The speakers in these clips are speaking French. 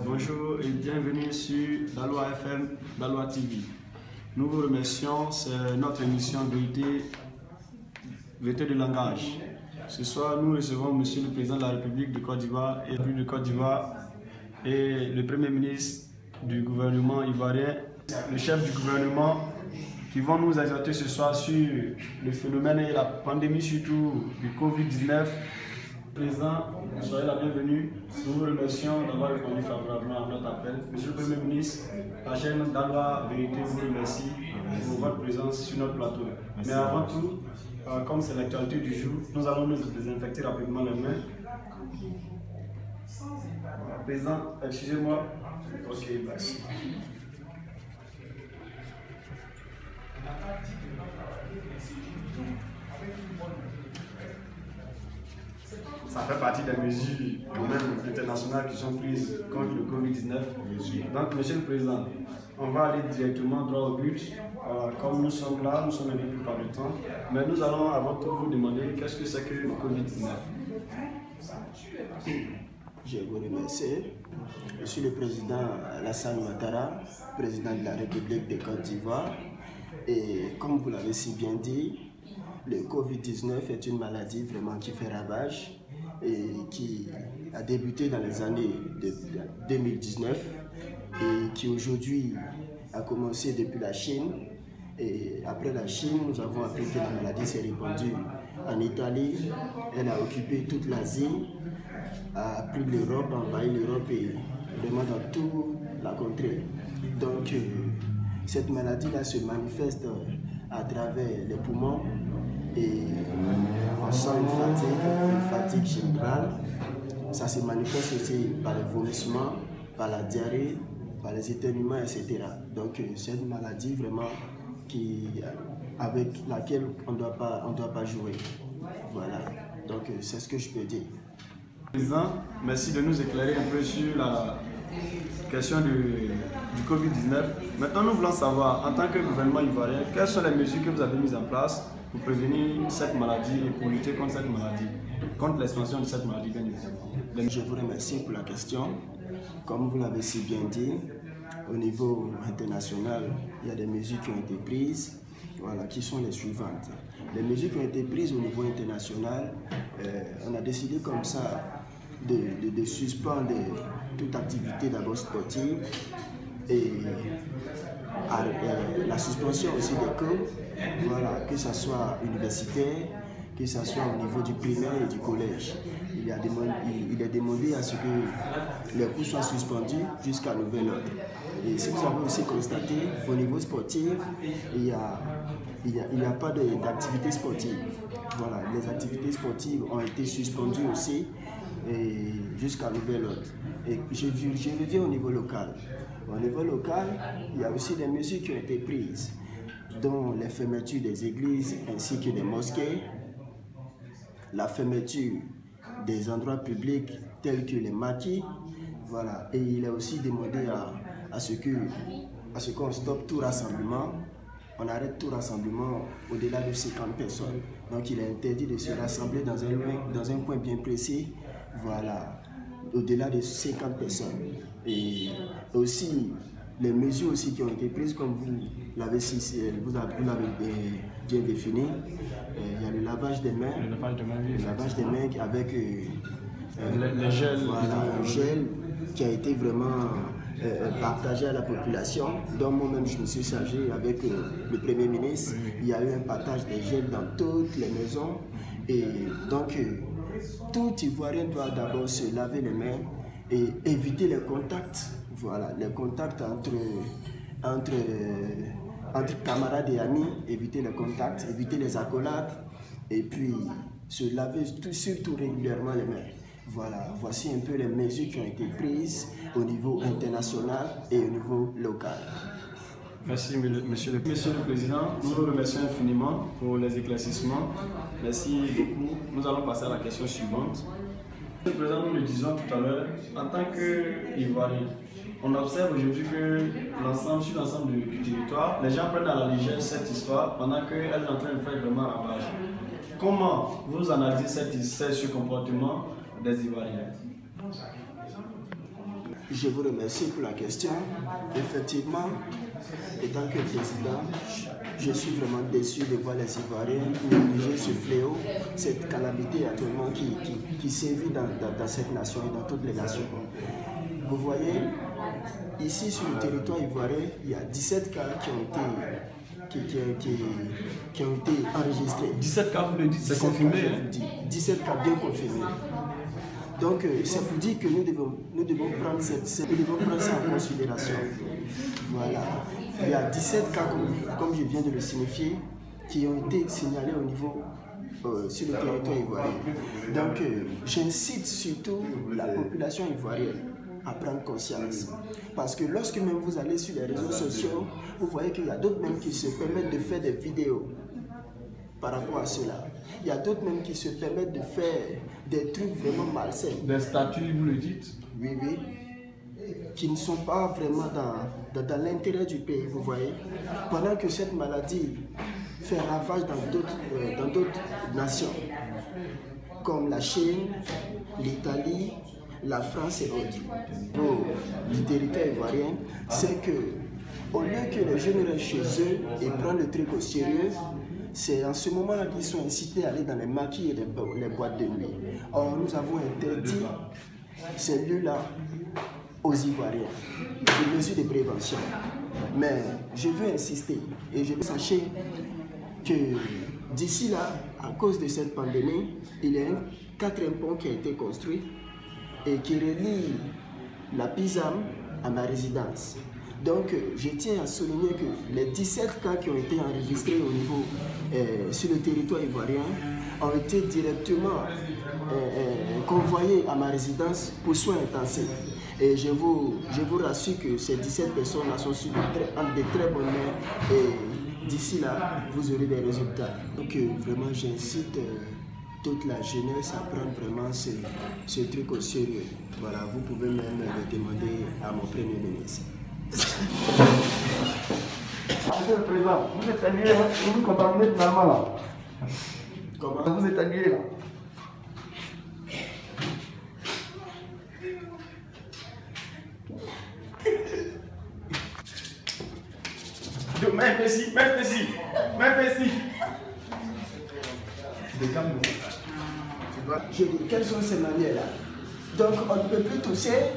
Bonjour et bienvenue sur Daloa FM, Daloa TV. Nous vous remercions, c'est notre émission Vérité de langage. Ce soir, nous recevons Monsieur le Président de la République de Côte d'Ivoire et le Premier ministre du gouvernement ivoirien, le chef du gouvernement, qui vont nous exhorter ce soir sur le phénomène et la pandémie surtout du Covid-19. Président, soyez la bienvenue. Nous vous remercions d'avoir répondu favorablement à notre appel. Monsieur le Premier ministre, la chaîne Daloa Vérité vous remercie pour votre présence sur notre plateau. Merci. Mais avant tout, comme c'est l'actualité du jour, nous allons nous désinfecter rapidement les mains. Président, excusez-moi. Ok, merci. Ça fait partie des mesures quand même internationales qui sont prises contre le Covid-19. Donc, Monsieur le Président, on va aller directement droit au but. Comme nous sommes là, nous sommes la plupart du temps. Mais nous allons avant tout vous demander qu'est-ce que c'est que le Covid-19. Je vous remercie. Je suis le président Alassane Ouattara, président de la République de Côte d'Ivoire. Et comme vous l'avez si bien dit, le Covid-19 est une maladie vraiment qui fait ravage et qui a débuté dans les années de 2019 et qui aujourd'hui a commencé depuis la Chine. Et après la Chine, nous avons appris que la maladie s'est répandue en Italie, elle a occupé toute l'Asie, a pris l'Europe, envahi l'Europe et vraiment dans toute la contrée. Donc cette maladie-là se manifeste à travers les poumons et on sent une fatigue générale. Ça se manifeste aussi par les vomissements, par la diarrhée, par les éternuements, etc. Donc c'est une maladie vraiment avec laquelle on ne doit pas jouer. Voilà, donc c'est ce que je peux dire. Président, merci de nous éclairer un peu sur la question du Covid-19. Maintenant, nous voulons savoir, en tant que gouvernement ivoirien, quelles sont les mesures que vous avez mises en place pour prévenir cette maladie et pour lutter contre cette maladie, contre l'expansion de cette maladie, bien évidemment. Je vous remercie pour la question. Comme vous l'avez si bien dit, au niveau international, il y a des mesures qui ont été prises, voilà, qui sont les suivantes. Les mesures qui ont été prises au niveau international, on a décidé comme ça de suspendre toute activité d'abord sportive et la suspension aussi des cours, voilà, que ce soit universitaire, que ce soit au niveau du primaire et du collège. Il est demandé à ce que les cours soient suspendus jusqu'à nouvel ordre. Et si vous avez aussi constaté, au niveau sportif, il n'y a pas d'activité sportive. Voilà, les activités sportives ont été suspendues aussi jusqu'à nouvel ordre. Et je reviens au niveau local. Au niveau local, il y a aussi des mesures qui ont été prises, dont les fermetures des églises ainsi que des mosquées, la fermeture des endroits publics tels que les maquis, voilà. Et il est aussi demandé à ce qu'on stoppe tout rassemblement, on arrête tout rassemblement au-delà de 50 personnes. Donc il est interdit de se rassembler dans un coin bien précis, voilà, au-delà de 50 personnes. Et aussi, les mesures aussi qui ont été prises, comme vous l'avez bien défini, il y a le lavage des mains, avec les gels, voilà, un gel qui a été vraiment partagé à la population, dont moi-même je me suis chargé avec le Premier ministre. Il y a eu un partage des gels dans toutes les maisons et donc tout Ivoirien doit d'abord se laver les mains et éviter les contacts, voilà, les contacts entre camarades et amis, éviter les contacts, éviter les accolades et puis se laver surtout régulièrement les mains. Voilà, voici un peu les mesures qui ont été prises au niveau international et au niveau local. Merci, Monsieur le Président. Nous vous remercions infiniment pour les éclaircissements. Merci beaucoup. Nous allons passer à la question suivante. Monsieur le Président, nous le disions tout à l'heure, en tant qu'Ivoirien, on observe aujourd'hui que sur l'ensemble du territoire, les gens prennent à la légère cette histoire pendant qu'elle est en train de faire vraiment ravage. Comment vous analysez ce comportement des Ivoiriens? je vous remercie pour la question. Effectivement, étant que président, je suis vraiment déçu de voir les Ivoiriens négliger ce fléau, cette calamité actuellement qui sévit dans cette nation et dans toutes les nations. Vous voyez, ici sur le territoire ivoirien, il y a 17 cas qui ont été enregistrés. 17 cas, vous le dites, c'est confirmé. Cas, je vous dis, 17 cas bien confirmés. Donc, c'est pour dire que nous devons prendre ça en considération. Voilà. Il y a 17 cas, comme je viens de le signifier, qui ont été signalés au niveau sur le territoire ivoirien. Donc, j'incite surtout la population ivoirienne à prendre conscience. Parce que lorsque même vous allez sur les réseaux sociaux, vous voyez qu'il y a d'autres même qui se permettent de faire des vidéos par rapport à cela. Il y a d'autres même qui se permettent de faire des trucs vraiment malsains. Des statuts, vous le dites? Oui, oui. Qui ne sont pas vraiment dans l'intérêt du pays, vous voyez. Pendant que cette maladie fait ravage dans d'autres nations, comme la Chine, l'Italie, la France et autres. Du territoire ivoirien, c'est que au lieu que les jeunes restent chez eux et prennent le truc au sérieux, c'est en ce moment-là qu'ils sont incités à aller dans les maquis et les boîtes de nuit. Or, nous avons interdit ces lieux-là aux Ivoiriens, des mesures de prévention. Mais je veux insister et je veux sachez que d'ici là, à cause de cette pandémie, il y a un 4e pont qui a été construit et qui relie la Pisam à ma résidence. Donc, je tiens à souligner que les 17 cas qui ont été enregistrés au niveau sur le territoire ivoirien ont été directement convoyés à ma résidence pour soins intensifs. Et je vous rassure que ces 17 personnes-là sont sur de très bonnes mains et d'ici là, vous aurez des résultats. Donc, vraiment, j'incite toute la jeunesse à prendre vraiment ce truc au sérieux. Voilà, vous pouvez même le demander à mon Premier ministre. Monsieur le Président, vous êtes annulé, vous vous contaminez finalement là. Comment? Vous êtes annulé là. Même ici. Je dis, quelles sont ces manières-là? Donc, on ne peut plus tousser,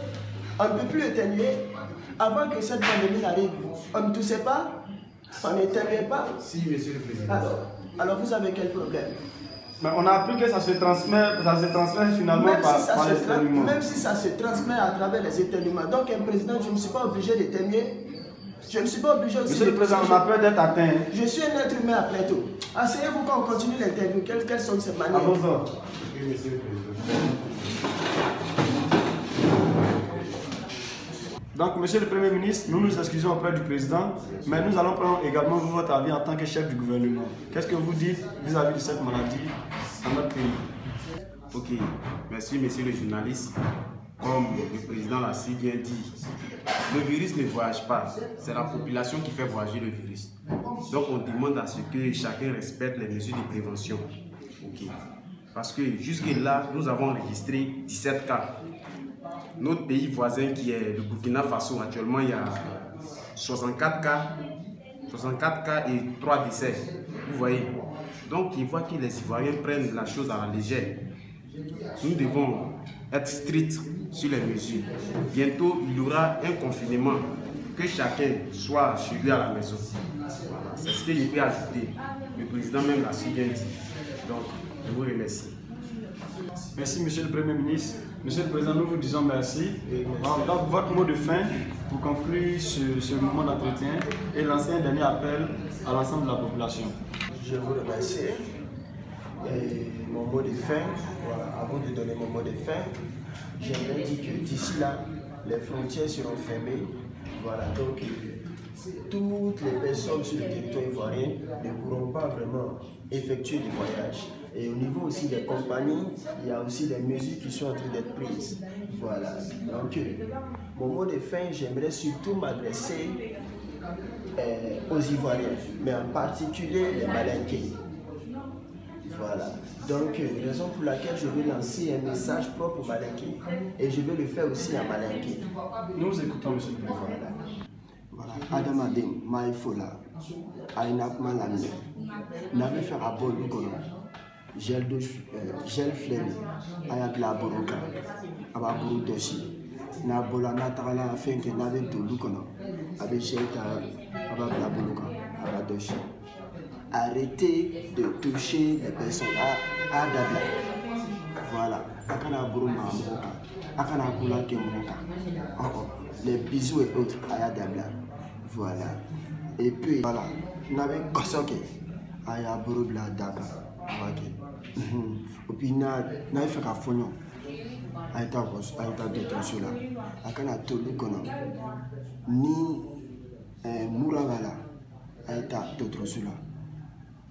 on ne peut plus éternuer. Avant que cette pandémie n'arrive, on ne toussait pas, on n'éternuait pas. Si, monsieur le président. Alors vous avez quel problème? Mais on a appris que ça se transmet finalement par les éternuements. Même si ça se transmet à travers les éternuements. Donc, un président, je ne suis pas obligé d'éternuer. Je ne suis pas obligé aussi. Monsieur le Président, on a peur d'être atteint. Je suis un être humain après tout. Asseyez-vous quand on continue l'interview. Quelles sont ces manières? Allons-y. Oui, monsieur le président. Donc, Monsieur le Premier ministre, nous nous excusons auprès du Président, mais nous allons prendre également votre avis en tant que chef du gouvernement. Qu'est-ce que vous dites vis-à-vis de cette maladie dans notre pays? Ok, merci monsieur le journaliste. Comme le président l'a si bien dit, le virus ne voyage pas, c'est la population qui fait voyager le virus. Donc on demande à ce que chacun respecte les mesures de prévention. Ok, parce que jusque-là, nous avons enregistré 17 cas. Notre pays voisin qui est le Burkina Faso, actuellement il y a 64 cas et 3 décès. Vous voyez. Donc il voit que les Ivoiriens prennent la chose à la légère. Nous devons être stricts sur les mesures. Bientôt il y aura un confinement, que chacun soit chez lui à la maison. Voilà. C'est ce que je peux ajouter. Le président même l'a si bien dit. Donc je vous remercie. Merci, Monsieur le Premier ministre. Monsieur le Président, nous vous disons merci. Donc, votre mot de fin pour conclure ce moment d'entretien et lancer un dernier appel à l'ensemble de la population. Je vous remercie. Et mon mot de fin, voilà, avant de donner mon mot de fin, j'aimerais dire que d'ici là, les frontières seront fermées. Voilà, donc toutes les personnes sur le territoire ivoirien ne pourront pas vraiment effectuer des voyages. Et au niveau aussi des compagnies, il y a aussi des mesures qui sont en train d'être prises. Voilà. Donc, mon mot de fin, j'aimerais surtout m'adresser aux Ivoiriens, mais en particulier les Malinqués. Voilà. Donc, raison pour laquelle je vais lancer un message propre au Malinké. Et je vais le faire aussi à Malinké. Nous vous écoutons, monsieur le président. Voilà. Adam Adem, Maïfola, Aïnak Malamne, n'avait fait un bon loukolo. Gel flemme, Ayat la Boroka, Ababuru Doshi, Nabola Natala, afin que n'avait de loukolo, avec Jelta, Ababla Boroka, Abadoshi. Arrêtez de toucher les personnes à Dabla. Voilà. Akana Buruma Moka, Akana Kula Kemoka. Les bisous et autres à Dabla. Voilà. Et puis, voilà. N'avait pas ça que Aya Burubla Daba. Et puis, n'avait fait qu'à Fognon. Aïta d'autres sur là. Akana Tolu Kono. Ni Mouravalla. Aïta d'autres sur là.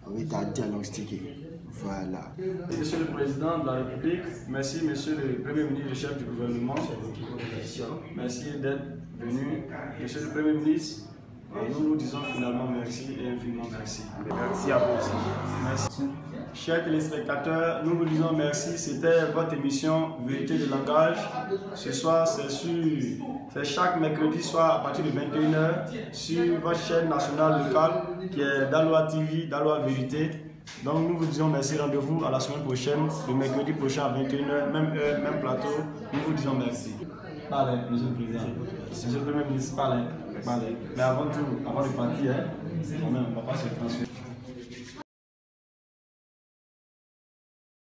On est à diagnostiquer. Voilà. Monsieur le Président de la République, merci Monsieur le Premier ministre, le chef du gouvernement. Merci d'être venu. Monsieur le Premier ministre, nous vous disons finalement merci et infiniment merci. Merci à vous aussi. Merci. Chers téléspectateurs, nous vous disons merci. C'était votre émission Vérité de langage. Ce soir, c'est chaque mercredi soir à partir de 21h sur votre chaîne nationale locale qui est Daloa TV, Daloa Vérité. Donc nous vous disons merci, rendez-vous à la semaine prochaine, le mercredi prochain à 21h, même heure, même plateau. Nous vous disons merci. Parlez, Monsieur le Président. Monsieur le Premier ministre, parlez. Mais avant tout, avant de partir, on ne va pas se transférer.